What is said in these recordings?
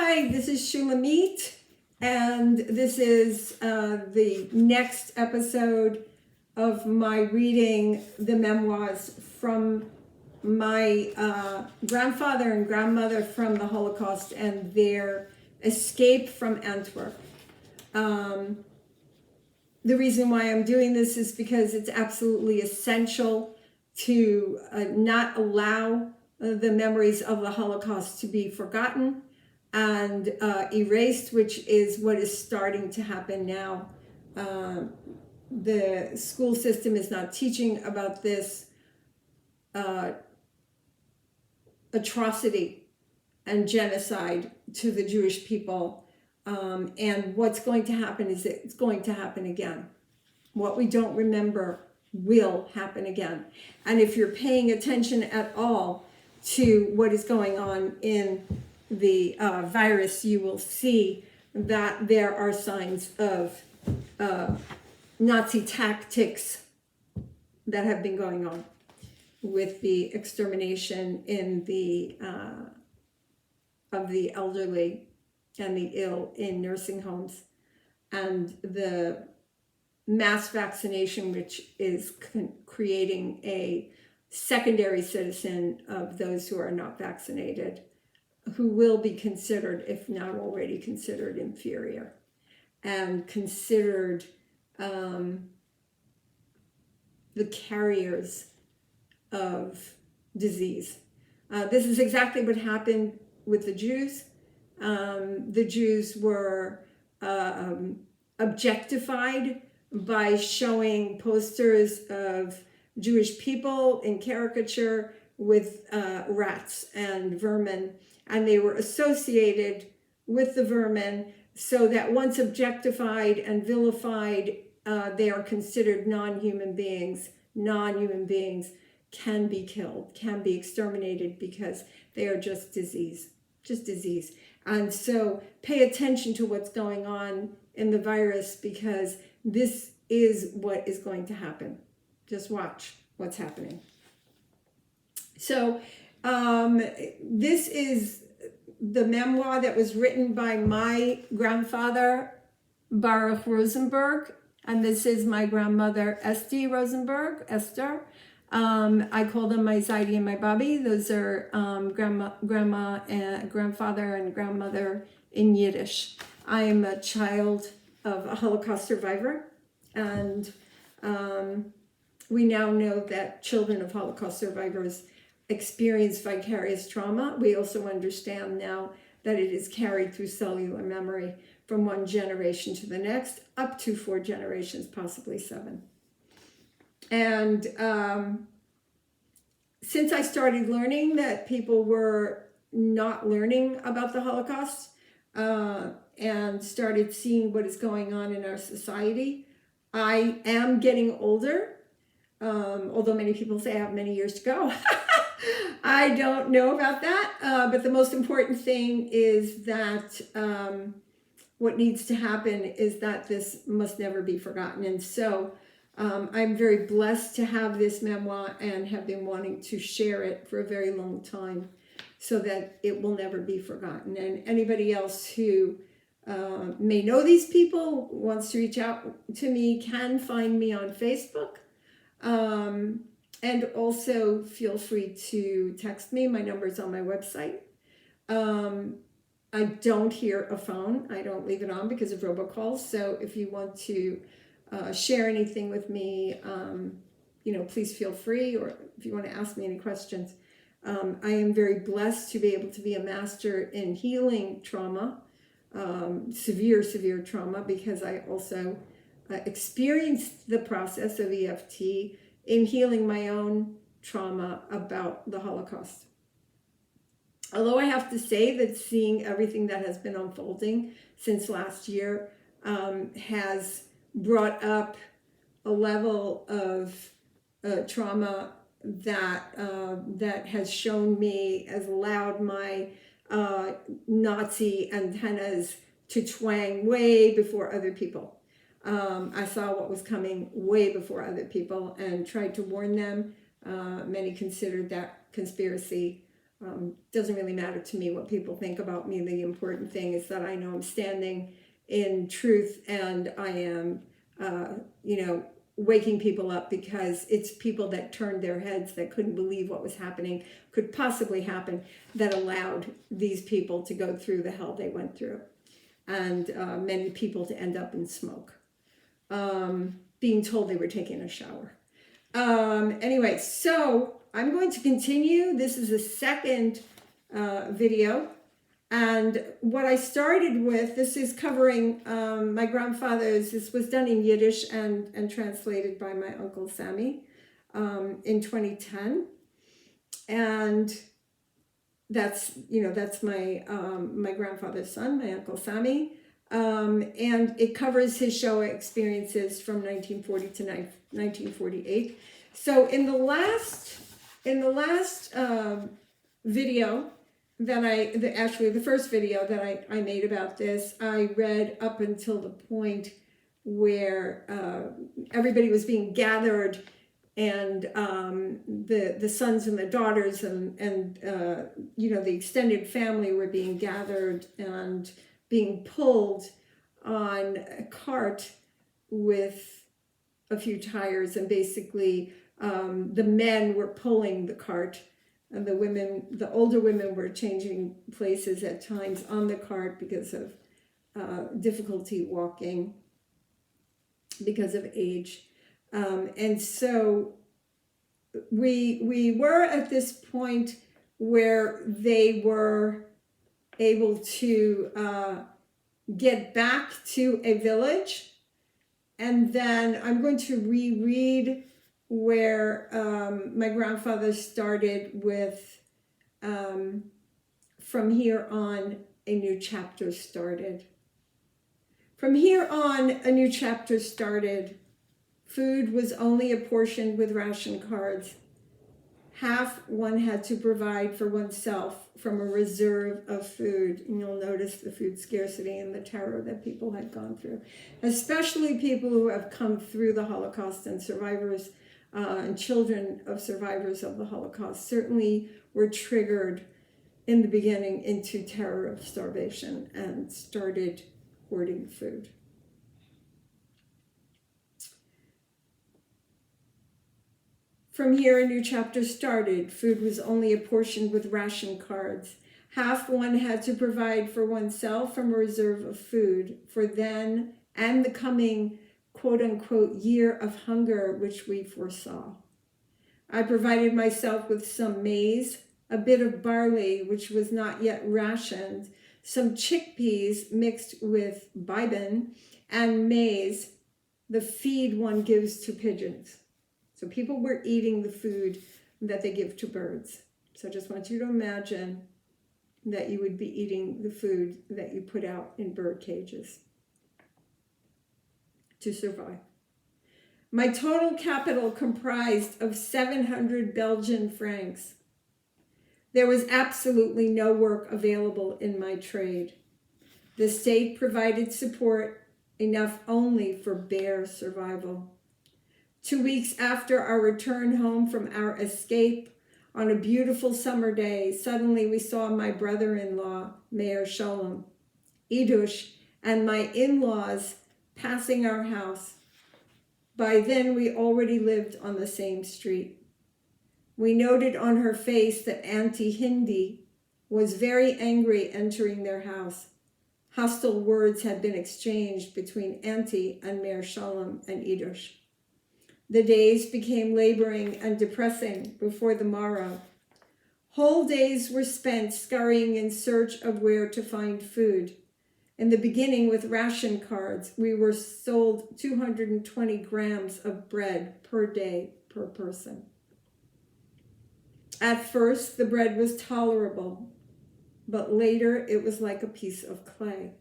Hi, this is Shulamit, and this is the next episode of my reading the memoirs from my grandfather and grandmother from the Holocaust and their escape from Antwerp. The reason why I'm doing this is because it's absolutely essential to not allow the memories of the Holocaust to be forgotten and erased, which is what is starting to happen now. The school system is not teaching about this atrocity and genocide to the Jewish people. And what's going to happen is it's going to happen again. What we don't remember will happen again. And if you're paying attention at all to what is going on in the virus, you will see that there are signs of Nazi tactics that have been going on with the extermination in of the elderly and the ill in nursing homes, and the mass vaccination, which is creating a secondary citizen of those who are not vaccinated, who will be considered, if not already considered, inferior and considered the carriers of disease. This is exactly what happened with the Jews. The Jews were objectified by showing posters of Jewish people in caricature with rats and vermin, and they were associated with the vermin, so that once objectified and vilified, they are considered non-human beings. Non-human beings can be killed, can be exterminated, because they are just disease. And so pay attention to what's going on in the virus, because this is what is going to happen. Just watch what's happening. So this is the memoir that was written by my grandfather, Baruch Rosenberg, and this is my grandmother, Esther Rosenberg, Esther. I call them my ziede and my babi. Those are grandma and grandfather and grandmother in Yiddish. I am a child of a Holocaust survivor, and we now know that children of Holocaust survivors experience vicarious trauma. We also understand now that it is carried through cellular memory from one generation to the next, up to 4 generations, possibly 7. And since I started learning that people were not learning about the Holocaust and started seeing what is going on in our society, I am getting older, although many people say I have many years to go. I don't know about that, but the most important thing is that what needs to happen is that this must never be forgotten. And so I'm very blessed to have this memoir and have been wanting to share it for a very long time so that it will never be forgotten. And anybody else who may know these people, wants to reach out to me, can find me on Facebook. And also feel free to text me. My number is on my website. I don't hear a phone. I don't leave it on because of robocalls. So if you want to share anything with me, please feel free. Or if you want to ask me any questions. I am very blessed to be able to be a master in healing trauma, severe trauma, because I also experienced the process of EFT in healing my own trauma about the Holocaust. Although I have to say that seeing everything that has been unfolding since last year has brought up a level of trauma that has shown me, has allowed my Nazi antennas to twang way before other people. I saw what was coming way before other people and tried to warn them. Many considered that conspiracy. Doesn't really matter to me what people think about me. The important thing is that I know I'm standing in truth, and I am, waking people up, because it's people that turned their heads, that couldn't believe what was happening, could possibly happen, that allowed these people to go through the hell they went through, and many people to end up in smoke, being told they were taking a shower. Anyway, so I'm going to continue. This is the second video. And what I started with, this is covering my grandfather's, this was done in Yiddish and translated by my Uncle Sammy in 2010. And that's my my grandfather's son, my Uncle Sammy. And it covers his Shoah experiences from 1940 to 1948. So in the last video that actually the first video that I made about this, I read up until the point where everybody was being gathered, and the sons and the daughters and the extended family were being gathered and being pulled on a cart with a few tires, and basically the men were pulling the cart, and the older women were changing places at times on the cart because of difficulty walking, because of age. And so we were at this point where they were able to get back to a village. And then I'm going to reread where my grandfather started with, from here on, a new chapter started. From here on, a new chapter started. Food was only apportioned with ration cards. Half one had to provide for oneself from a reserve of food. And you'll notice the food scarcity and the terror that people had gone through, especially people who have come through the Holocaust, and survivors and children of survivors of the Holocaust certainly were triggered in the beginning into terror of starvation and started hoarding food. From here, a new chapter started. Food was only apportioned with ration cards. Half one had to provide for oneself from a reserve of food for then and the coming quote-unquote year of hunger which we foresaw. I provided myself with some maize, a bit of barley which was not yet rationed, some chickpeas mixed with bibin, and maize, the feed one gives to pigeons. So people were eating the food that they give to birds. So I just want you to imagine that you would be eating the food that you put out in bird cages to survive. My total capital comprised of 700 Belgian francs. There was absolutely no work available in my trade. The state provided support enough only for bare survival. 2 weeks after our return home from our escape, on a beautiful summer day, suddenly we saw my brother-in-law, Mayor Sholem, Idush, and my in-laws passing our house. By then, we already lived on the same street. We noted on her face that Auntie Hindi was very angry entering their house. Hostile words had been exchanged between Auntie and Mayor Sholem and Idush. The days became laboring and depressing before the morrow. Whole days were spent scurrying in search of where to find food. In the beginning, with ration cards, we were sold 220 grams of bread per day per person. At first, the bread was tolerable, but later it was like a piece of clay.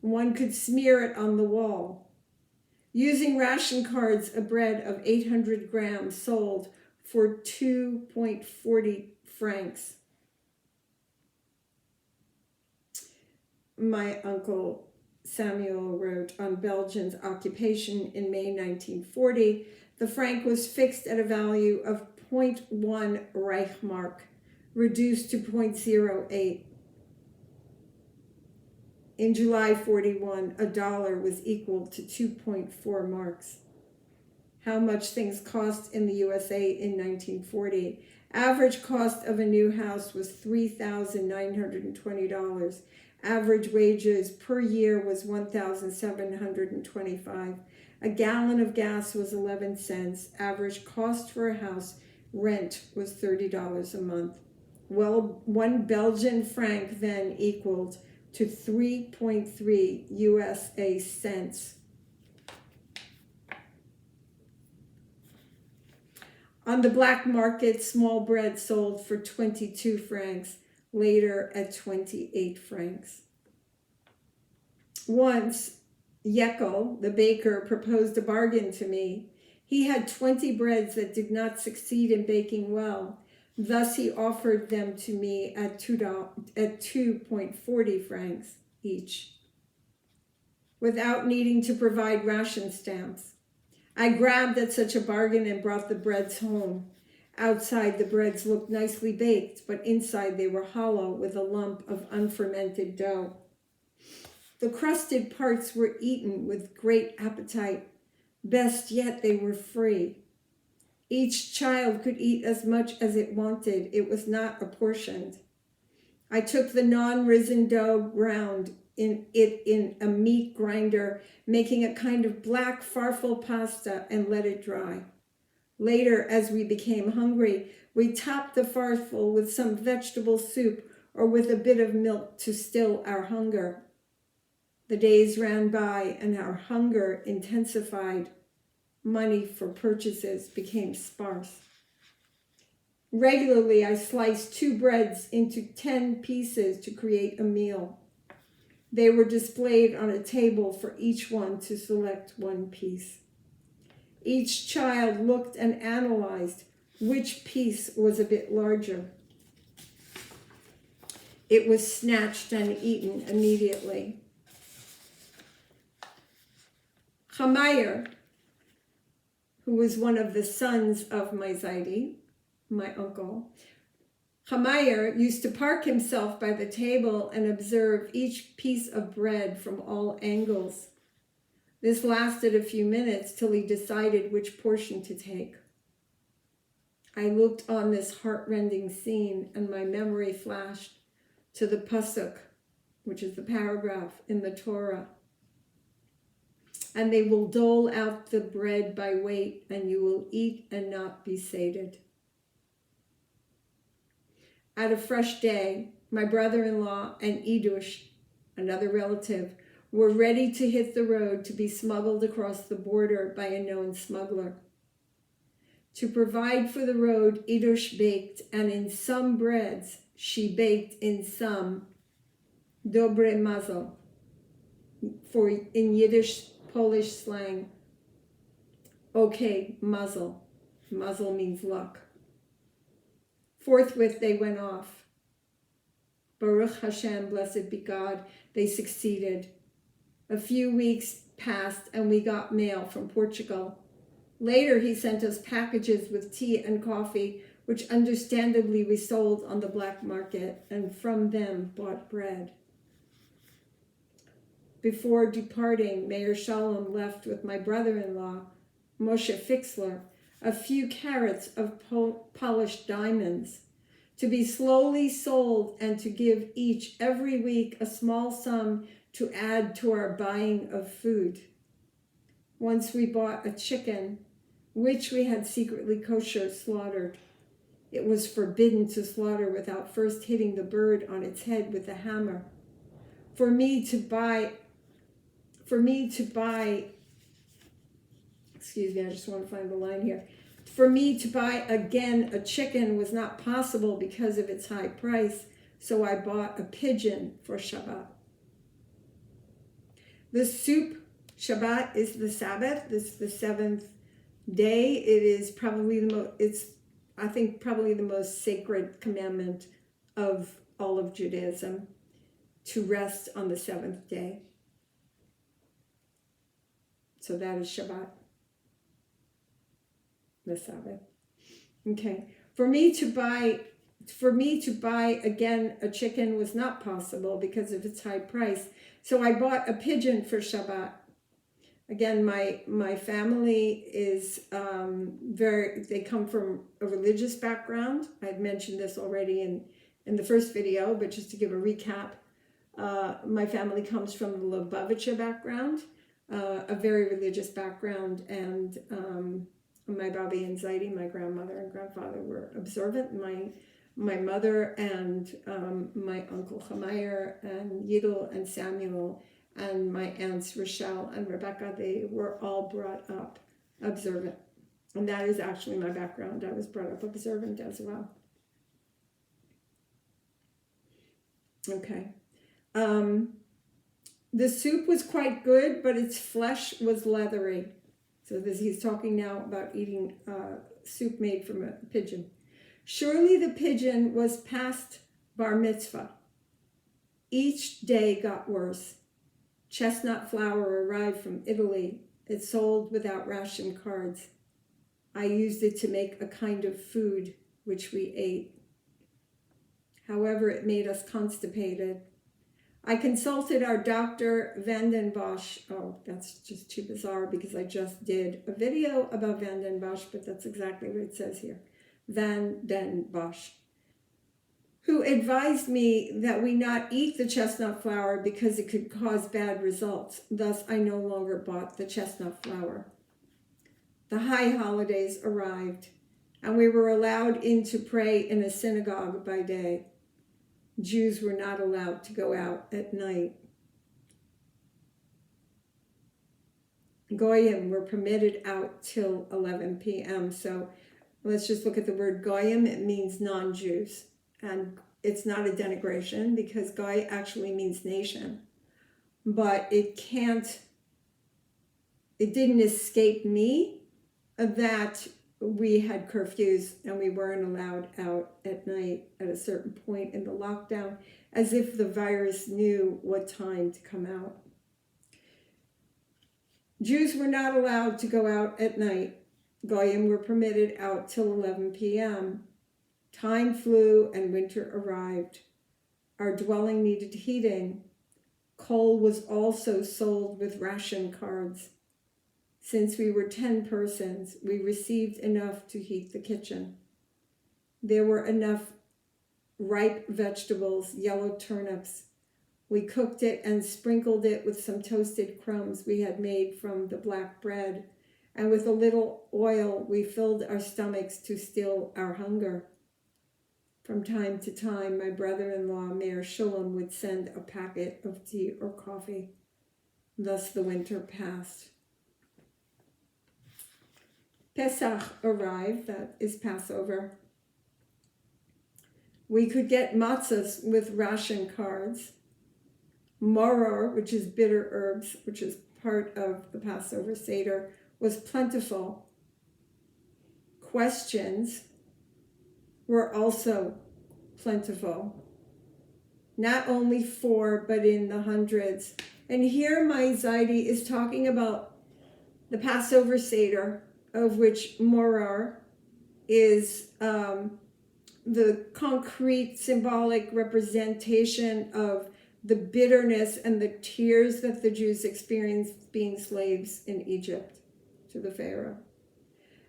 One could smear it on the wall. Using ration cards, a bread of 800 grams sold for 2.40 francs. My uncle Samuel wrote on Belgium's occupation in May 1940, the franc was fixed at a value of 0.1 Reichmark, reduced to 0.08. In July 41, a dollar was equal to 2.4 marks. How much things cost in the USA in 1940. Average cost of a new house was $3,920. Average wages per year was $1,725. A gallon of gas was 11 cents. Average cost for a house rent was $30 a month. Well, 1 Belgian franc then equaled to 3.3 USA cents. On the black market, small bread sold for 22 francs, later at 28 francs. Once, Jekyll, the baker, proposed a bargain to me. He had 20 breads that did not succeed in baking well. Thus, he offered them to me at 2.40 francs each, without needing to provide ration stamps. I grabbed at such a bargain and brought the breads home. Outside, the breads looked nicely baked, but inside they were hollow with a lump of unfermented dough. The crusted parts were eaten with great appetite. Best yet, they were free. Each child could eat as much as it wanted. It was not apportioned. I took the non-risen dough, ground in a meat grinder, making a kind of black farfel pasta, and let it dry. Later, as we became hungry, we topped the farfel with some vegetable soup or with a bit of milk to still our hunger. The days ran by and our hunger intensified. Money for purchases became sparse. Regularly, I sliced 2 breads into 10 pieces to create a meal. They were displayed on a table for each one to select 1 piece. Each child looked and analyzed which piece was a bit larger. It was snatched and eaten immediately. Chameyer, who was one of the sons of my ziede, my uncle, Chameyer used to park himself by the table and observe each piece of bread from all angles. This lasted a few minutes till he decided which portion to take. I looked on this heart-rending scene and my memory flashed to the pasuk, which is the paragraph in the Torah. And they will dole out the bread by weight, and you will eat and not be sated. At a fresh day, my brother-in-law and Idush, another relative, were ready to hit the road to be smuggled across the border by a known smuggler. To provide for the road, Idush baked, and in some breads, she baked in some dobre mazel, for in Yiddish Polish slang, okay, mazel. Mazel means luck. Forthwith they went off. Baruch Hashem, blessed be God, they succeeded. A few weeks passed and we got mail from Portugal. Later he sent us packages with tea and coffee, which understandably we sold on the black market, and from them bought bread. Before departing, Mayor Shalom left with my brother-in-law, Moshe Fixler, a few carats of polished diamonds, to be slowly sold and to give each every week a small sum to add to our buying of food. Once we bought a chicken, which we had secretly kosher slaughtered. It was forbidden to slaughter without first hitting the bird on its head with a hammer. For me to buy, excuse me, I just want to find the line here. For me to buy again a chicken was not possible because of its high price, so I bought a pigeon for Shabbat. The soup, Shabbat is the Sabbath. This is the 7th day. It is probably probably the most sacred commandment of all of Judaism, to rest on the 7th day. So that is Shabbat, the Sabbath. Okay. For me to buy for me to buy again a chicken was not possible because of its high price. So I bought a pigeon for Shabbat. Again, my family is they come from a religious background. I'd mentioned this already in the first video, but just to give a recap, my family comes from the Lubavitcher background, a very religious background, and my Bobby and Ziede, my grandmother and grandfather, were observant. My mother and my uncle Chamayer and Yidel and Samuel and my aunts Rochelle and Rebecca, they were all brought up observant. And that is actually my background. I was brought up observant as well. Okay. The soup was quite good, but its flesh was leathery. So he's talking now about eating soup made from a pigeon. Surely the pigeon was past bar mitzvah. Each day got worse. Chestnut flour arrived from Italy. It sold without ration cards. I used it to make a kind of food which we ate. However, it made us constipated. I consulted our Dr. Vanden Bosch. Oh, that's just too bizarre because I just did a video about Vanden Bosch, but that's exactly what it says here. Vanden Bosch, who advised me that we not eat the chestnut flour because it could cause bad results. Thus, I no longer bought the chestnut flour. The high holidays arrived, and we were allowed in to pray in a synagogue by day. Jews were not allowed to go out at night. Goyim were permitted out till 11 p.m. So let's just look at the word Goyim. It means non-Jews. And it's not a denigration because Goy actually means nation. But it didn't escape me that we had curfews and we weren't allowed out at night at a certain point in the lockdown, as if the virus knew what time to come out. Jews were not allowed to go out at night. Goyim were permitted out till 11 p.m. Time flew and winter arrived. Our dwelling needed heating. Coal was also sold with ration cards. Since we were 10 persons, we received enough to heat the kitchen. There were enough ripe vegetables, yellow turnips. We cooked it and sprinkled it with some toasted crumbs we had made from the black bread, and with a little oil we filled our stomachs to still our hunger. From time to time, my brother-in-law, Mayor Shulam, would send a packet of tea or coffee. Thus the winter passed. Pesach arrived, that is Passover. We could get matzahs with ration cards. Maror, which is bitter herbs, which is part of the Passover Seder, was plentiful. Questions were also plentiful. Not only 4, but in the hundreds. And here my Ziede is talking about the Passover Seder, of which Morar is the concrete symbolic representation of the bitterness and the tears that the Jews experienced being slaves in Egypt to the Pharaoh.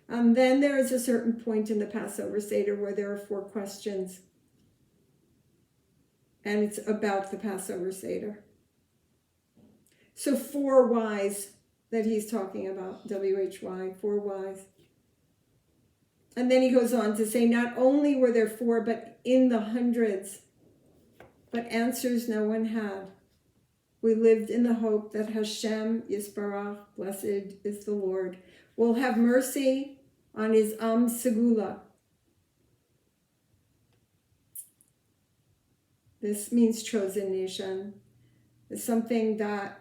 Then there is a certain point in the Passover Seder where there are 4 questions. And it's about the Passover Seder. So 4 whys that he's talking about, W-H-Y, 4 whys. And then he goes on to say, not only were there 4, but in the hundreds, but answers no one had. We lived in the hope that Hashem Yisbarach, blessed is the Lord, will have mercy on his Am Segula. This means chosen nation. It's something that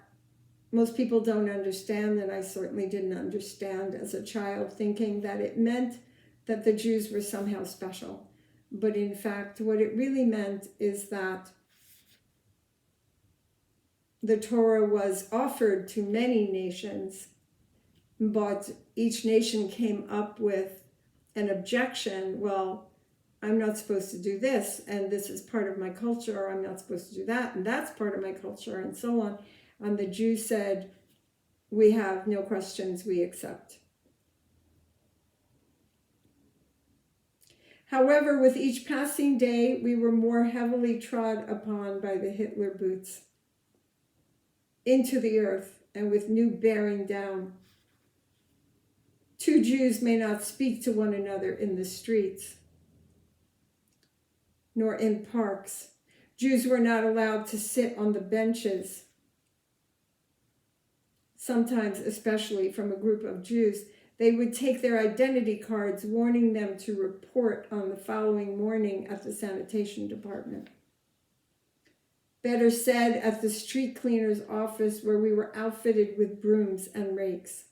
most people don't understand, and I certainly didn't understand as a child, thinking that it meant that the Jews were somehow special. But in fact, what it really meant is that the Torah was offered to many nations, but each nation came up with an objection. Well, I'm not supposed to do this, and this is part of my culture, or I'm not supposed to do that, and that's part of my culture, and so on. And the Jews said, we have no questions, we accept. However, with each passing day, we were more heavily trod upon by the Hitler boots into the earth, and with new bearing down. Two Jews may not speak to one another in the streets, nor in parks. Jews were not allowed to sit on the benches. Sometimes, especially from a group of Jews, they would take their identity cards, warning them to report on the following morning at the sanitation department. Better said, at the street cleaner's office, where we were outfitted with brooms and rakes.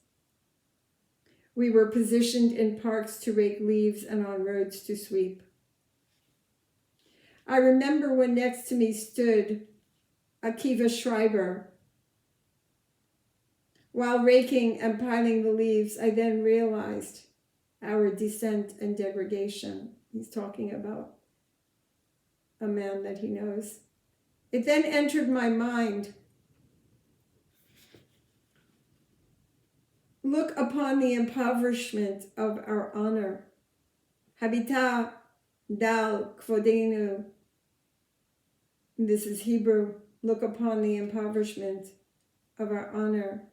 We were positioned in parks to rake leaves and on roads to sweep. I remember when next to me stood Akiva Schreiber. While raking and piling the leaves, I then realized our descent and degradation. He's talking about a man that he knows. It then entered my mind. Look upon the impoverishment of our honor. Habita dal kvodenu. This is Hebrew. Look upon the impoverishment of our honor.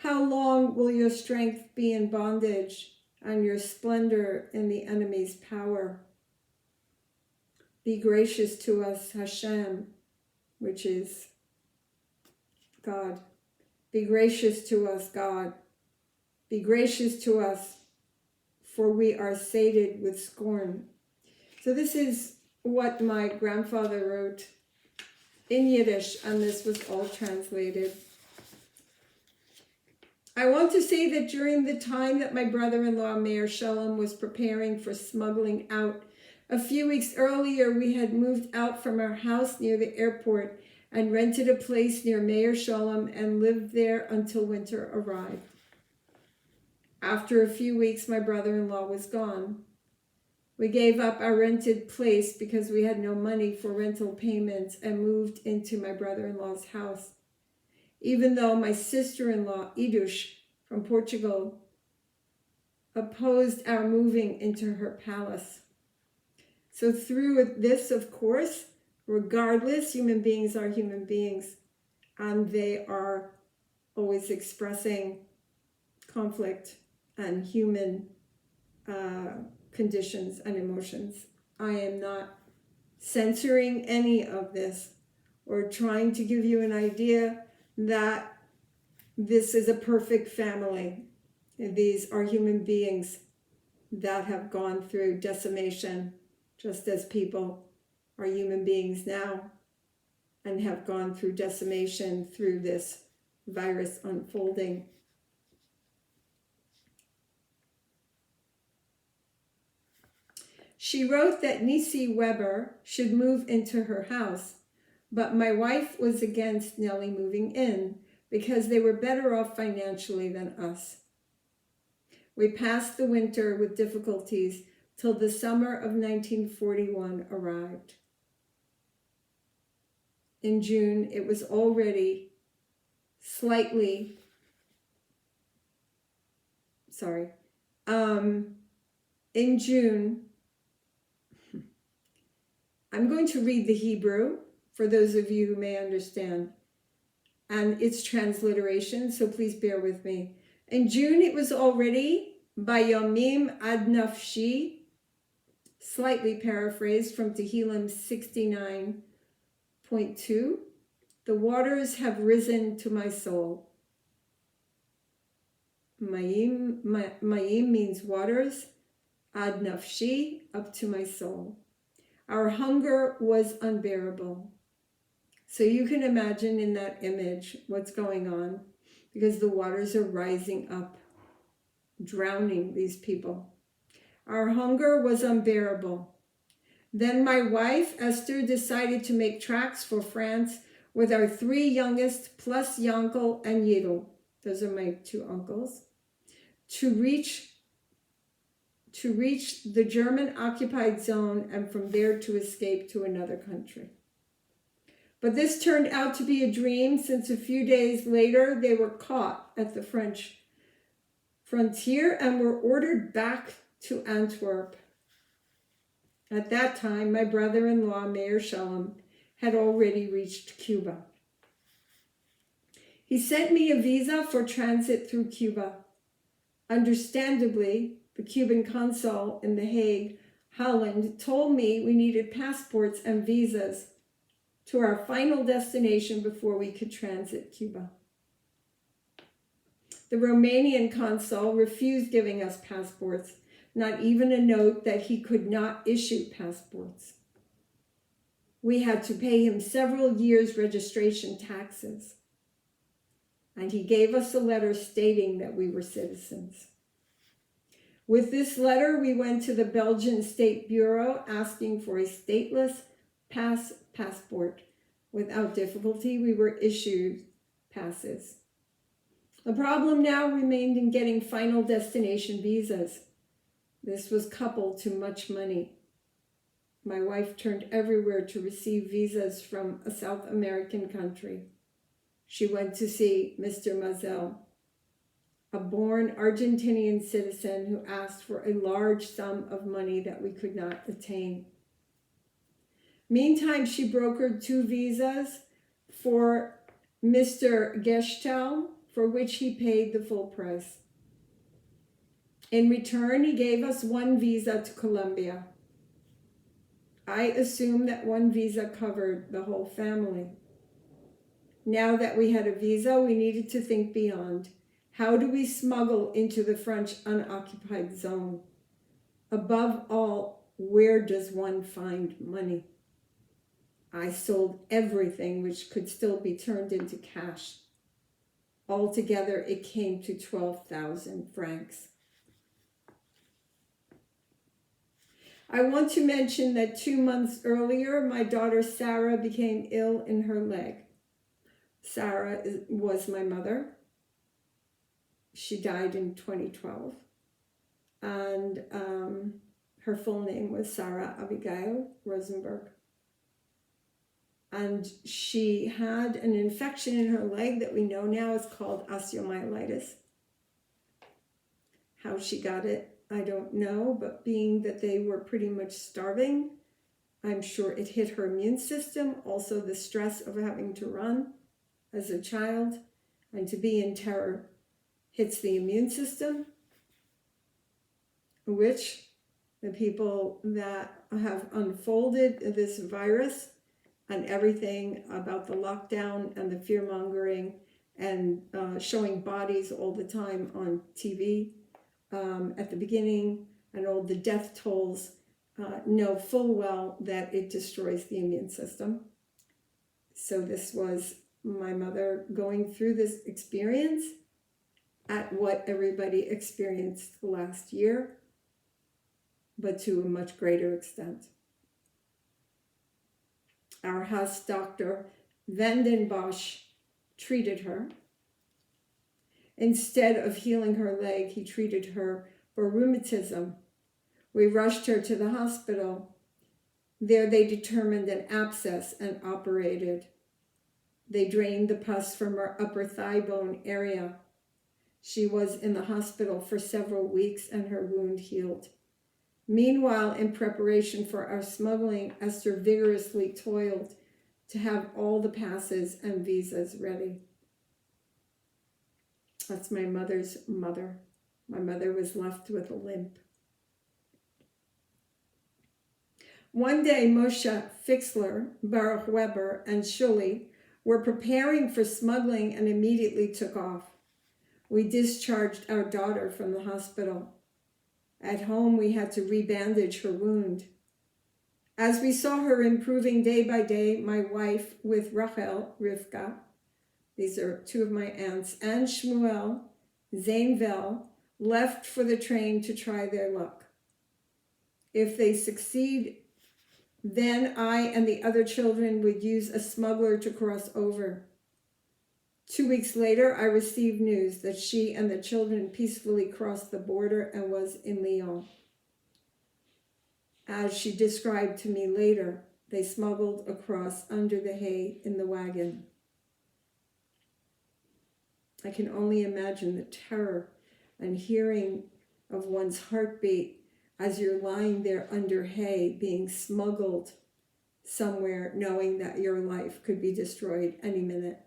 How long will your strength be in bondage and your splendor in the enemy's power? Be gracious to us, Hashem, which is God. Be gracious to us, God. Be gracious to us, for we are sated with scorn. So this is what my grandfather wrote in Yiddish, and this was all translated. I want to say that during the time that my brother-in-law, Mayor Shalom, was preparing for smuggling out, a few weeks earlier, we had moved out from our house near the airport and rented a place near Mayor Shalom and lived there until winter arrived. After a few weeks, my brother-in-law was gone. We gave up our rented place because we had no money for rental payments and moved into my brother-in-law's house. Even though my sister-in-law, Idush, from Portugal, opposed our moving into her palace. So through this, of course, regardless, human beings are human beings, and they are always expressing conflict and human conditions and emotions. I am not censoring any of this or trying to give you an idea that this is a perfect family. These are human beings that have gone through decimation, just as people are human beings now and have gone through decimation through this virus unfolding. She wrote that Nisi Weber should move into her house, but my wife was against Nellie moving in because they were better off financially than us. We passed the winter with difficulties till the summer of 1941 arrived. In June, it was already in June, I'm going to read the Hebrew for those of you who may understand, and its transliteration, so please bear with me. In June, it was already Bayomim ad nafshi, slightly paraphrased from Tehillim 69.2. The waters have risen to my soul. Mayim means waters, ad nafshi, up to my soul. Our hunger was unbearable. So you can imagine in that image what's going on, because the waters are rising up, drowning these people. Our hunger was unbearable. Then my wife, Esther, decided to make tracks for France with our three youngest, plus Yankel and Yidel. Those are my two uncles. To reach to reach the German-occupied zone and from there to escape to another country. But this turned out to be a dream, since a few days later they were caught at the French frontier and were ordered back to Antwerp. At that time, my brother-in-law, Mayor Shalom, had already reached Cuba. He sent me a visa for transit through Cuba. Understandably, the Cuban consul in The Hague, Holland, told me we needed passports and visas to our final destination before we could transit Cuba. The Romanian consul refused giving us passports, not even a note that he could not issue passports. We had to pay him several years' registration taxes, and he gave us a letter stating that we were citizens. With this letter, we went to the Belgian State Bureau asking for a stateless passport. Without difficulty, we were issued passes. The problem now remained in getting final destination visas. This was coupled to much money. My wife turned everywhere to receive visas from a South American country. She went to see Mr. Mazel, a born Argentinian citizen who asked for a large sum of money that we could not attain. Meantime, she brokered 2 visas for Mr. Geshtel, for which he paid the full price. In return, he gave us 1 visa to Colombia. I assumed that 1 visa covered the whole family. Now that we had a visa, we needed to think beyond. How do we smuggle into the French unoccupied zone? Above all, where does one find money? I sold everything which could still be turned into cash. Altogether, it came to 12,000 francs. I want to mention that 2 months earlier, my daughter Sarah became ill in her leg. Sarah was my mother. She died in 2012. And her full name was Sarah Abigail Rosenberg. And she had an infection in her leg that we know now is called osteomyelitis. How she got it, I don't know, but being that they were pretty much starving, I'm sure it hit her immune system. Also the stress of having to run as a child and to be in terror hits the immune system, which the people that have unfolded this virus and everything about the lockdown and the fear-mongering and showing bodies all the time on TV at the beginning and all the death tolls know full well that it destroys the immune system. So this was my mother going through this experience at what everybody experienced last year, but to a much greater extent. Our house doctor, Vandenbosch, treated her. Instead of healing her leg, he treated her for rheumatism. We rushed her to the hospital. There they determined an abscess and operated. They drained the pus from her upper thigh bone area. She was in the hospital for several weeks and her wound healed. Meanwhile, in preparation for our smuggling, Esther vigorously toiled to have all the passes and visas ready. That's my mother's mother. My mother was left with a limp. One day, Moshe Fixler, Baruch Weber, and Shuli were preparing for smuggling and immediately took off. We discharged our daughter from the hospital. At home, we had to rebandage her wound. As we saw her improving day by day, my wife with Rachel, Rivka, these are 2 of my aunts, and Shmuel, Zainvel, left for the train to try their luck. If they succeed, then I and the other children would use a smuggler to cross over. 2 weeks later, I received news that she and the children peacefully crossed the border and was in Lyon. As she described to me later, they smuggled across under the hay in the wagon. I can only imagine the terror and hearing of one's heartbeat as you're lying there under hay being smuggled somewhere, knowing that your life could be destroyed any minute.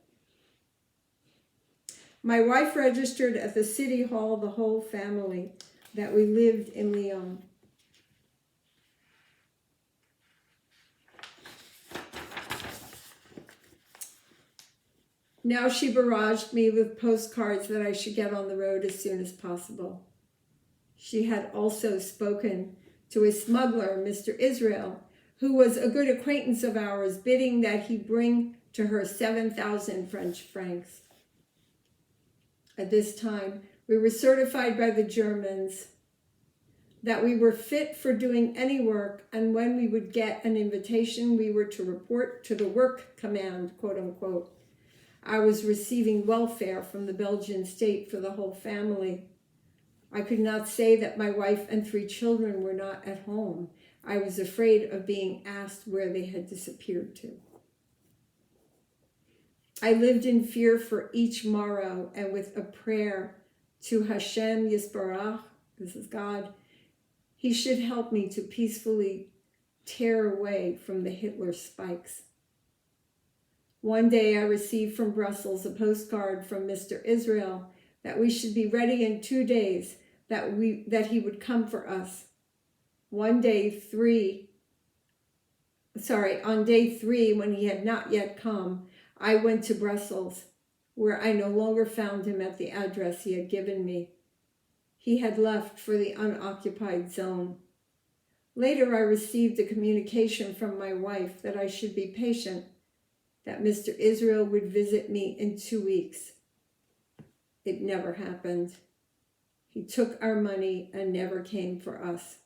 My wife registered at the city hall the whole family that we lived in Lyon. Now she barraged me with postcards that I should get on the road as soon as possible. She had also spoken to a smuggler, Mr. Israel, who was a good acquaintance of ours, bidding that he bring to her 7,000 French francs. At this time, we were certified by the Germans that we were fit for doing any work, and when we would get an invitation, we were to report to the work command, quote unquote. I was receiving welfare from the Belgian state for the whole family. I could not say that my wife and 3 children were not at home. I was afraid of being asked where they had disappeared to. I lived in fear for each morrow and with a prayer to Hashem Yisbarach, this is God, he should help me to peacefully tear away from the Hitler spikes. One day I received from Brussels a postcard from Mr. Israel that we should be ready in 2 days, that he would come for us. On day 3, when he had not yet come, I went to Brussels, where I no longer found him at the address he had given me. He had left for the unoccupied zone. Later I received a communication from my wife that I should be patient, that Mr. Israel would visit me in 2 weeks. It never happened. He took our money and never came for us.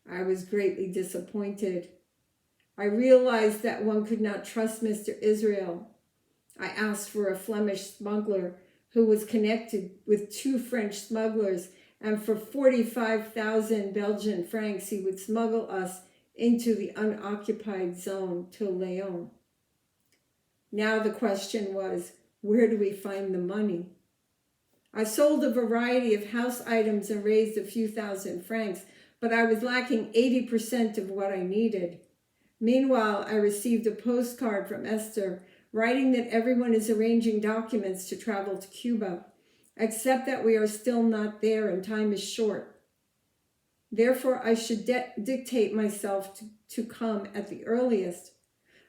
I was greatly disappointed. I realized that one could not trust Mr. Israel. I asked for a Flemish smuggler who was connected with 2 French smugglers, and for 45,000 Belgian francs he would smuggle us into the unoccupied zone to Lyon. Now the question was, where do we find the money? I sold a variety of house items and raised a few thousand francs, but I was lacking 80% of what I needed. Meanwhile, I received a postcard from Esther writing that everyone is arranging documents to travel to Cuba, except that we are still not there and time is short. Therefore, I should dictate myself to come at the earliest.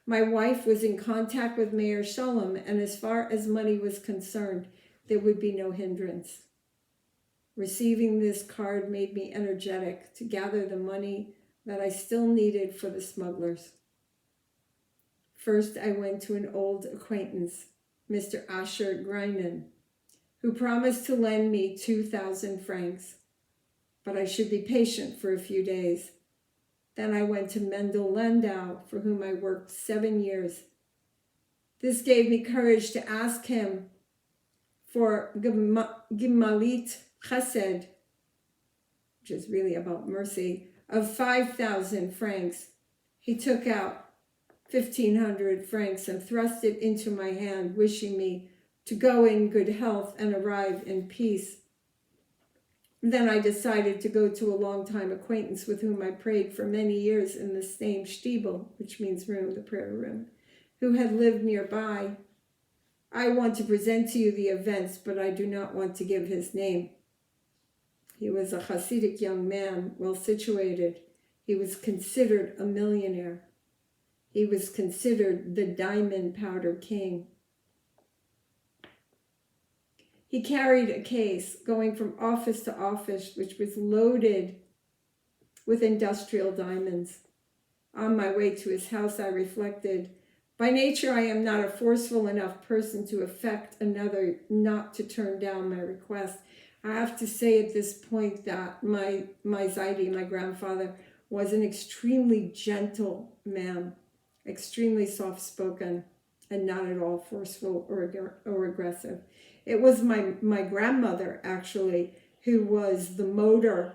My wife was in contact with Mayor Shalom, and as far as money was concerned, there would be no hindrance. Receiving this card made me energetic to gather the money that I still needed for the smugglers. First, I went to an old acquaintance, Mr. Asher Greinen, who promised to lend me 2,000 francs, but I should be patient for a few days. Then I went to Mendel Landau, for whom I worked 7 years. This gave me courage to ask him for Gimalit Chesed, which is really about mercy, of 5,000 francs. He took out 1,500 francs and thrust it into my hand, wishing me to go in good health and arrive in peace. Then I decided to go to a long-time acquaintance with whom I prayed for many years in the same shtibel, which means room, the prayer room, who had lived nearby. I want to present to you the events, but I do not want to give his name. He was a Hasidic young man, well situated. He was considered a millionaire. He was considered the diamond powder king. He carried a case going from office to office, which was loaded with industrial diamonds. On my way to his house, I reflected, by nature, I am not a forceful enough person to affect another not to turn down my request. I have to say at this point that my ziede, my grandfather, was an extremely gentle man, extremely soft-spoken, and not at all forceful or aggressive. It was my grandmother, actually, who was the motor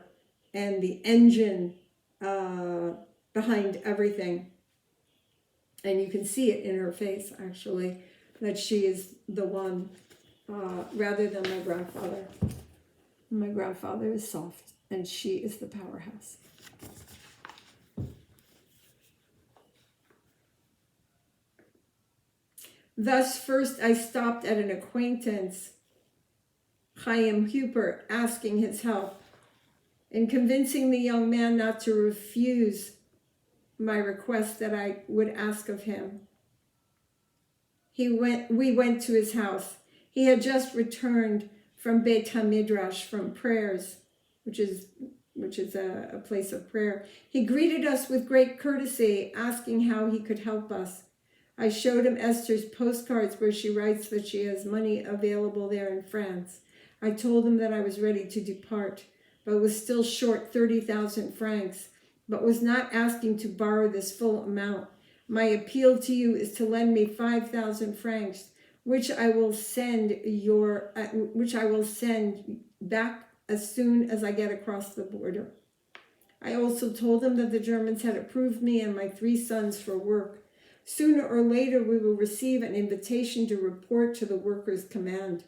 and the engine behind everything. And you can see it in her face, actually, that she is the one, rather than my grandfather. My grandfather is soft, and she is the powerhouse. Thus, first I stopped at an acquaintance, Chaim Huper, asking his help in convincing the young man not to refuse my request that I would ask of him. We went to his house. He had just returned from Beit HaMidrash, from prayers, which is a place of prayer. He greeted us with great courtesy, asking how he could help us. I showed him Esther's postcards where she writes that she has money available there in France. I told him that I was ready to depart, but was still short 30,000 francs, but was not asking to borrow this full amount. My appeal to you is to lend me 5,000 francs, which I will send back as soon as I get across the border. I also told him that the Germans had approved me and my 3 sons for work. Sooner or later, we will receive an invitation to report to the workers' command.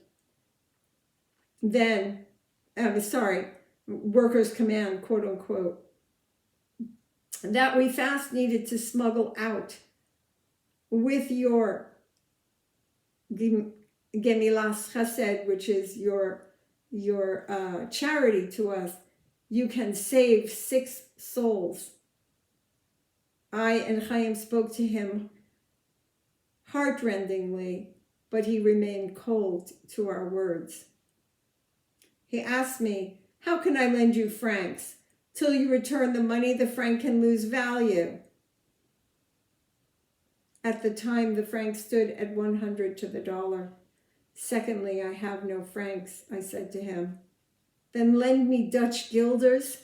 Workers' command, quote unquote. That we fast needed to smuggle out with your Gemilas Chesed, which is your charity to us. You can save 6 souls. I and Chaim spoke to him heartrendingly, but he remained cold to our words. He asked me, how can I lend you francs? Till you return the money, the franc can lose value. At the time, the franc stood at 100 to the dollar. Secondly, I have no francs, I said to him. Then lend me Dutch guilders.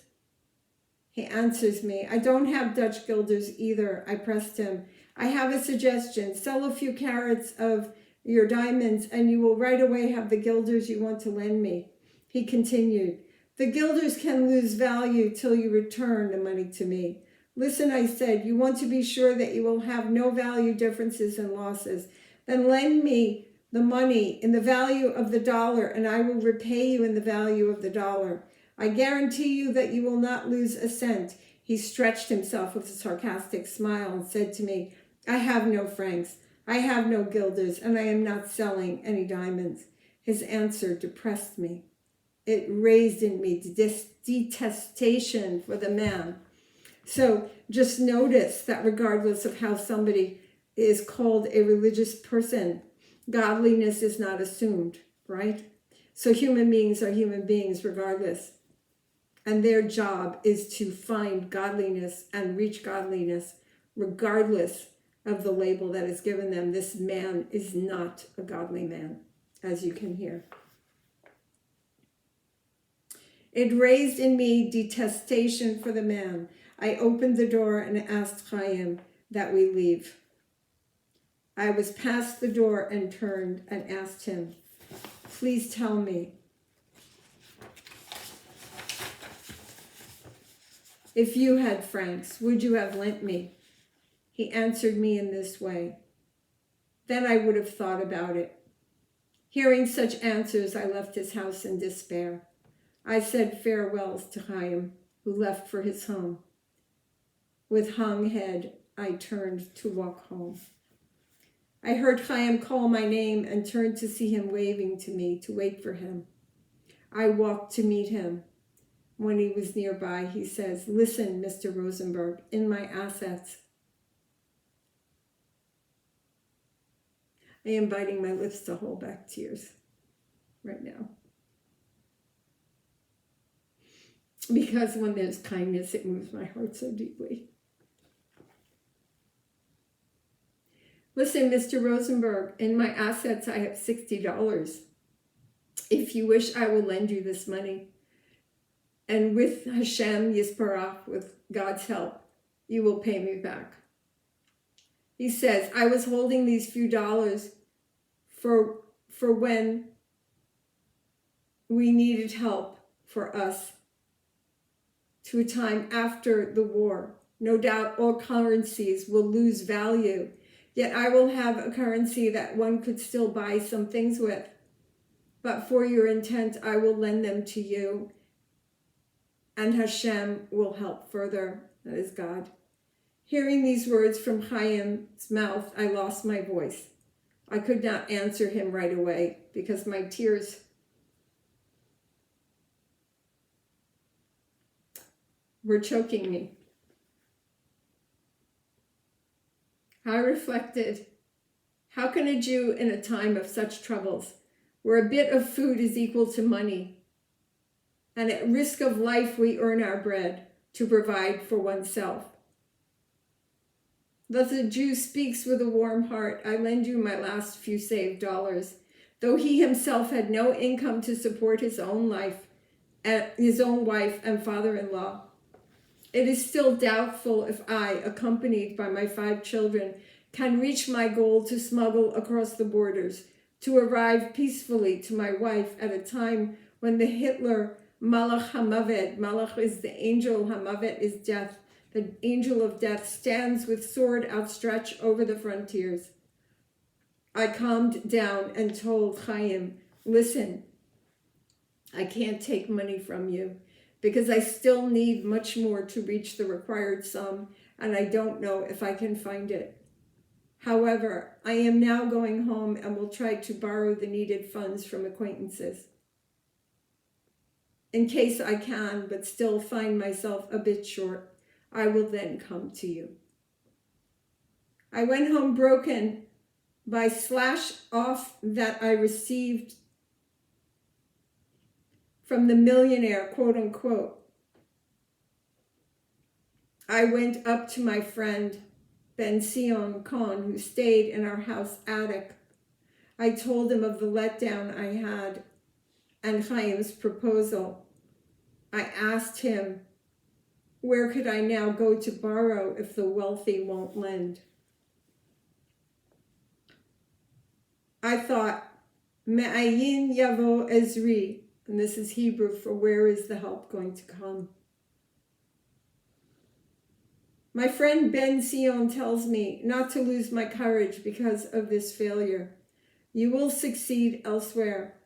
He answers me, I don't have Dutch guilders either. I pressed him. I have a suggestion. Sell a few carats of your diamonds and you will right away have the guilders you want to lend me. He continued, the guilders can lose value till you return the money to me. Listen, I said, you want to be sure that you will have no value differences and losses. Then lend me the money in the value of the dollar and I will repay you in the value of the dollar. I guarantee you that you will not lose a cent. He stretched himself with a sarcastic smile and said to me, I have no francs, I have no guilders, and I am not selling any diamonds. His answer depressed me. It raised in me detestation for the man. So just notice that regardless of how somebody is called a religious person, godliness is not assumed, right? So human beings are human beings regardless. And their job is to find godliness and reach godliness regardless of the label that is given them. This man is not a godly man, as you can hear. It raised in me detestation for the man. I opened the door and asked Chaim that we leave. I was past the door and turned and asked him, please tell me, if you had francs, would you have lent me? He answered me in this way. Then I would have thought about it. Hearing such answers, I left his house in despair. I said farewells to Chaim, who left for his home. With hung head, I turned to walk home. I heard Chaim call my name and turned to see him waving to me to wait for him. I walked to meet him. When he was nearby, he says, listen, Mr. Rosenberg, in my assets. I am biting my lips to hold back tears right now. Because when there's kindness, it moves my heart so deeply. Listen, Mr. Rosenberg, in my assets, I have $60. If you wish, I will lend you this money. And with Hashem Yisparach, with God's help, you will pay me back. He says, I was holding these few dollars for when we needed help for us to a time after the war. No doubt all currencies will lose value, yet I will have a currency that one could still buy some things with. But for your intent, I will lend them to you, and Hashem will help further. That is God. Hearing these words from Chaim's mouth, I lost my voice. I could not answer him right away because my tears were choking me. I reflected, how can a Jew in a time of such troubles, where a bit of food is equal to money, and at risk of life we earn our bread to provide for oneself? Thus a Jew speaks with a warm heart. I lend you my last few saved dollars, though he himself had no income to support his own life, his own wife and father-in-law. It is still doubtful if I, accompanied by my 5 children, can reach my goal to smuggle across the borders, to arrive peacefully to my wife at a time when the Hitler Malach HaMavet, Malach is the angel, HaMavet is death, the angel of death stands with sword outstretched over the frontiers. I calmed down and told Chaim, listen, I can't take money from you because I still need much more to reach the required sum, and I don't know if I can find it. However, I am now going home and will try to borrow the needed funds from acquaintances. In case I can, but still find myself a bit short, I will then come to you. I went home broken by slash off that I received from the millionaire, quote unquote. I went up to my friend Ben Sion Khan, who stayed in our house attic. I told him of the letdown I had and Chaim's proposal. I asked him, where could I now go to borrow if the wealthy won't lend? I thought, Me'ayin yavo ezri, and this is Hebrew for where is the help going to come? My friend Ben Sion tells me not to lose my courage because of this failure. You will succeed elsewhere.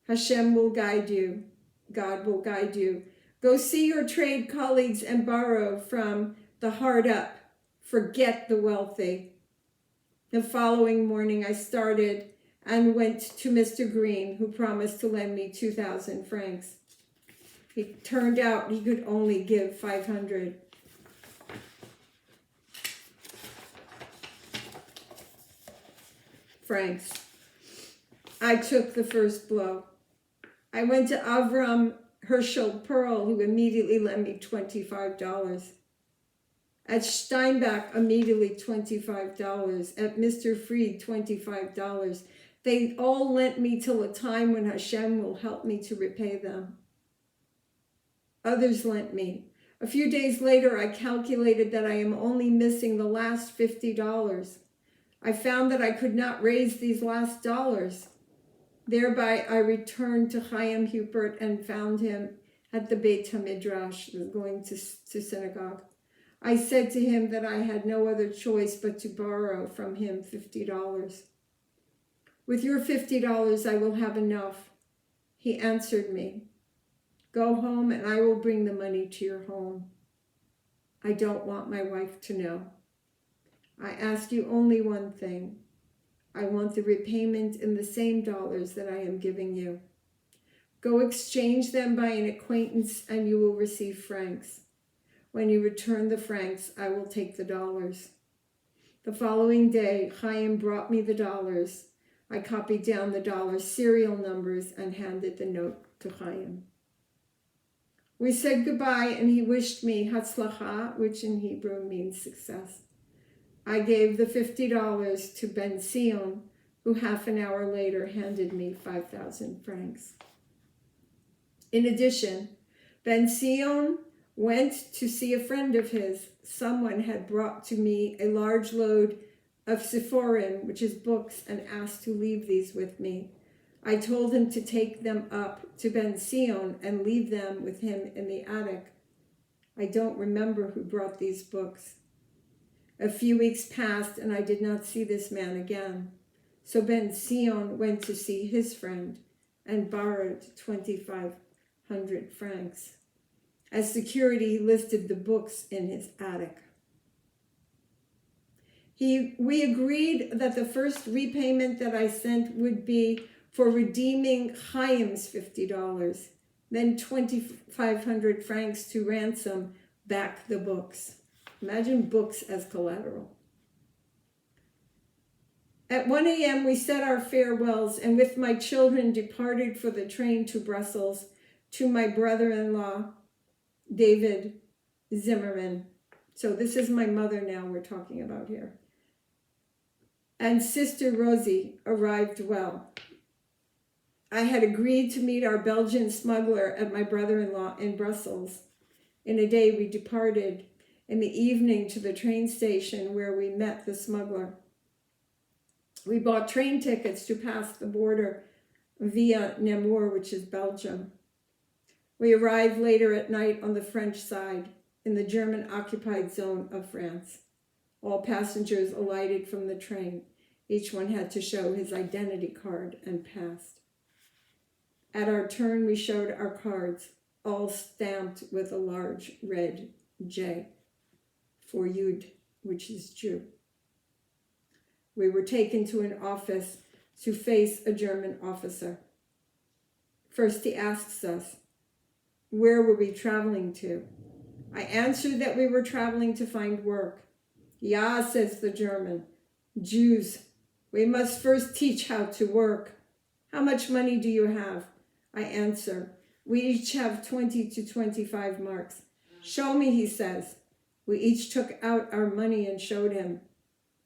Hashem will guide you. God will guide you. Go see your trade colleagues and borrow from the hard up. Forget the wealthy. The following morning I started and went to Mr. Green, who promised to lend me 2,000 francs. It turned out he could only give 500. francs. I took the first blow. I went to Avram Herschel Pearl, who immediately lent me $25. At Steinbach, immediately $25. At Mr. Fried, $25. They all lent me till a time when Hashem will help me to repay them. Others lent me. A few days later, I calculated that I am only missing the last $50. I found that I could not raise these last dollars. Thereby, I returned to Chaim Hupert and found him at the Beit HaMidrash, going to synagogue. I said to him that I had no other choice but to borrow from him $50. With your $50, I will have enough. He answered me, go home and I will bring the money to your home. I don't want my wife to know. I ask you only one thing. I want the repayment in the same dollars that I am giving you. Go exchange them by an acquaintance and you will receive francs. When you return the francs, I will take the dollars. The following day, Chaim brought me the dollars. I copied down the dollar serial numbers and handed the note to Chaim. We said goodbye and he wished me Hatzlacha, which in Hebrew means success. I gave the $50 to Ben Sion, who half an hour later handed me 5,000 francs. In addition, Ben Sion went to see a friend of his. Someone had brought to me a large load of Sephorim, which is books, and asked to leave these with me. I told him to take them up to Ben Sion and leave them with him in the attic. I don't remember who brought these books. A few weeks passed and I did not see this man again. So Ben Sion went to see his friend and borrowed 2,500 francs. As security, he listed the books in his attic. We agreed that the first repayment that I sent would be for redeeming Chaim's $50, then 2,500 francs to ransom back the books. Imagine books as collateral. At 1 a.m., we said our farewells and with my children departed for the train to Brussels to my brother-in-law, David Zimmerman. So this is my mother now we're talking about here. And Sister Rosie arrived well. I had agreed to meet our Belgian smuggler at my brother-in-law in Brussels. In a day, we departed in the evening to the train station where we met the smuggler. We bought train tickets to pass the border via Namur, which is Belgium. We arrived later at night on the French side in the German-occupied zone of France. All passengers alighted from the train. Each one had to show his identity card and passed. At our turn, we showed our cards, all stamped with a large red J for Yud, which is Jew. We were taken to an office to face a German officer. First, he asks us, where were we traveling to? I answered that we were traveling to find work. Ja, says the German, Jews, we must first teach how to work. How much money do you have? I answer, we each have 20 to 25 marks. Show me, he says. We each took out our money and showed him.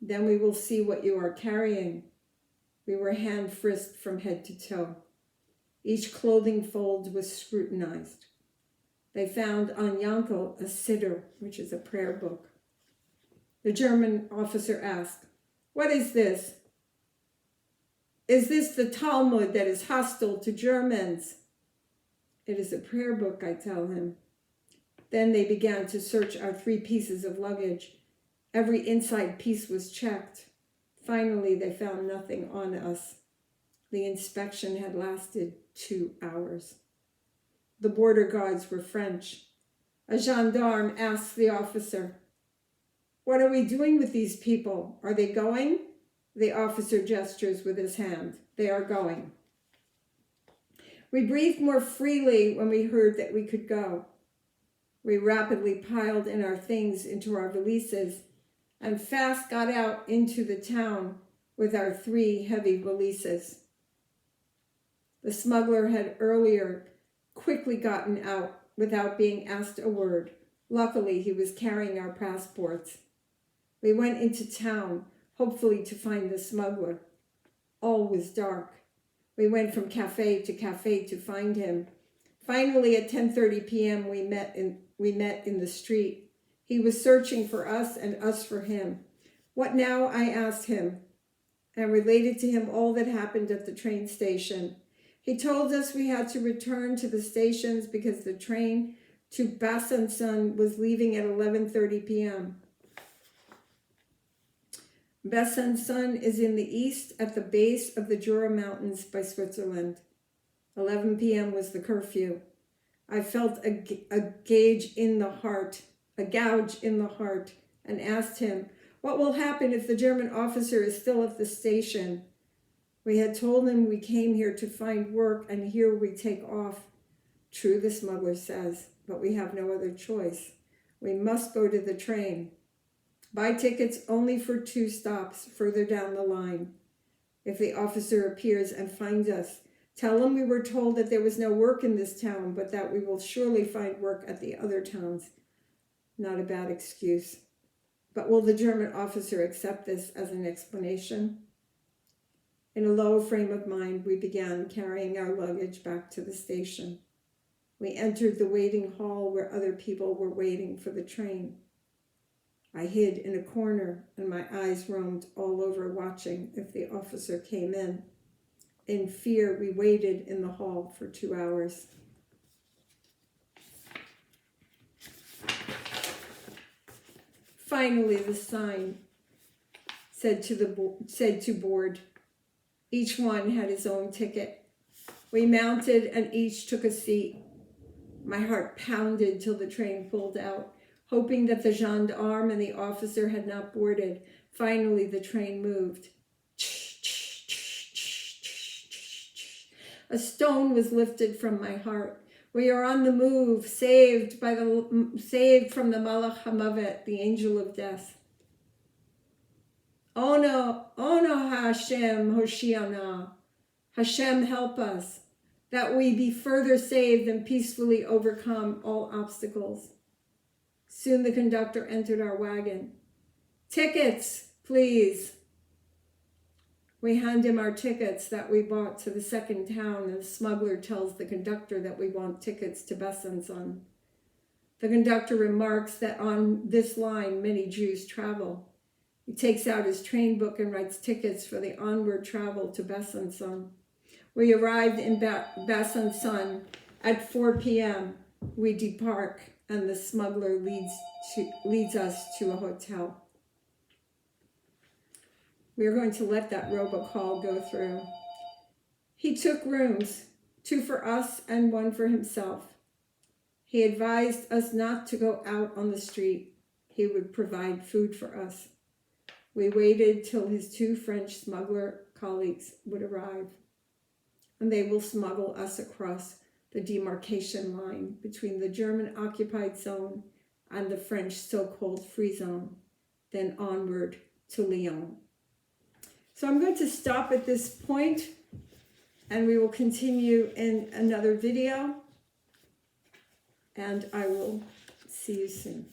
Then we will see what you are carrying. We were hand-frisked from head to toe. Each clothing fold was scrutinized. They found on Yankel a siddur, which is a prayer book. The German officer asked, what is this? Is this the Talmud that is hostile to Germans? It is a prayer book, I tell him. Then they began to search our 3 pieces of luggage. Every inside piece was checked. Finally, they found nothing on us. The inspection had lasted 2 hours. The border guards were French. A gendarme asked the officer, what are we doing with these people? Are they going? The officer gestures with his hand. They are going. We breathed more freely when we heard that we could go. We rapidly piled in our things into our valises and fast got out into the town with our 3 heavy valises. The smuggler had earlier quickly gotten out without being asked a word. Luckily, he was carrying our passports. We went into town, hopefully to find the smuggler. All was dark. We went from cafe to find him. Finally, at 10:30 p.m., we met in the street. He was searching for us and us for him. What now? I asked him, and related to him all that happened at the train station. He told us we had to return to the stations because the train to Besançon was leaving at 11:30 p.m. Besançon is in the east at the base of the Jura Mountains by Switzerland. 11 p.m. was the curfew. I felt a gouge in the heart, and asked him, what will happen if the German officer is still at the station? We had told him we came here to find work, and here we take off. True, the smuggler says, but we have no other choice. We must go to the train. Buy tickets only for 2 stops further down the line. If the officer appears and finds us, tell him we were told that there was no work in this town, but that we will surely find work at the other towns. Not a bad excuse. But will the German officer accept this as an explanation? In a low frame of mind, we began carrying our luggage back to the station. We entered the waiting hall where other people were waiting for the train. I hid in a corner and my eyes roamed all over watching if the officer came in. In fear, we waited in the hall for 2 hours. Finally, the sign said to board. Each one had his own ticket. We mounted and each took a seat. My heart pounded till the train pulled out, hoping that the gendarme and the officer had not boarded. Finally, the train moved. A stone was lifted from my heart. We are on the move, saved from the Malach HaMavet, the angel of death. Ono Hashem Hoshiana. Hashem, help us, that we be further saved and peacefully overcome all obstacles. Soon the conductor entered our wagon. Tickets, please. We hand him our tickets that we bought to the second town, and the smuggler tells the conductor that we want tickets to Besançon. The conductor remarks that on this line many Jews travel. He takes out his train book and writes tickets for the onward travel to Besançon. We arrived in Besançon at 4 p.m. We depart, and the smuggler leads us to a hotel. We are going to let that robocall go through. He took rooms, 2 for us and 1 for himself. He advised us not to go out on the street. He would provide food for us. We waited till his 2 French smuggler colleagues would arrive, and they will smuggle us across the demarcation line between the German-occupied zone and the French so-called free zone, then onward to Lyon. So I'm going to stop at this point, and we will continue in another video, and I will see you soon.